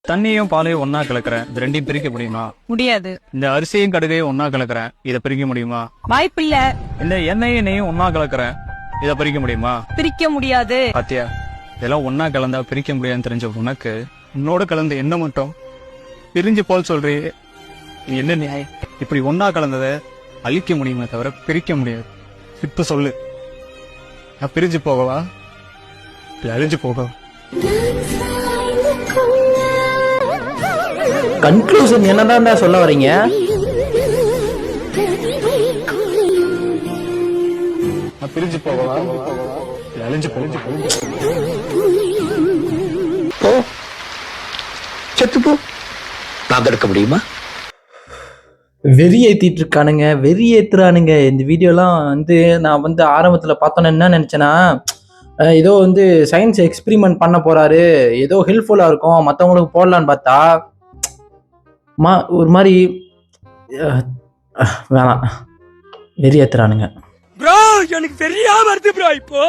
தண்ணியும் பாலையும் ஒன்னா கலக்குறேன், இது ரெண்டையும் பிரிக்க முடியுமா? முடியாது. இந்த அரிசியும் கடுகையும் ஒன்னா கலக்குறேன், இதை பிரிக்க முடியுமா? வாய்ப்பில்ல. இந்த எண்ணெயும் நெய்யும் ஒன்னா கலக்குறேன், இதை பிரிக்க முடியுமா? பிரிக்க முடியாது. பாத்தியா, இதெல்லாம் ஒன்னா கலந்தா பிரிக்க முடியாதுன்னு தெரிஞ்ச உனக்கு உன்னோட கலந்த என்ன மட்டும் பிரிஞ்சு போல் சொல்றே, என்ன நியாயம்? இப்படி ஒன்னா கலந்ததை அழிக்க முடியுமே தவிர பிரிக்க முடியாது. இப்ப சொல்லு, நான் பிரிஞ்சு போகவா இல்ல அழிஞ்சு போகவா? கன்க்ளூஷன் என்னதான் சொல்ல வரீங்க? நான் பிரிஞ்சு போகவா இல்ல அழிஞ்சு போகவா? போ, செத்து போ. நான் தடுக்க முடியுமா? வெறி ஏத்திட்டு இருக்கானுங்க, வெறி ஏத்துறானுங்க. இந்த வீடியோலாம் நான் ஆரம்பத்துல பார்த்தோன்னு என்ன நினைச்சேன்னா, ஏதோ சயின்ஸ் எக்ஸ்பிரிமெண்ட் பண்ண போறாரு, ஏதோ ஹெல்ப்ஃபுல்லா இருக்கும் மற்றவங்களுக்கு போடலான்னு பார்த்தா ஒரு மாதிரி வேணாம், வெறி ஏத்துறானுங்க. ப்ரோ எனக்கு சரியா வருது ப்ரோ இப்போ.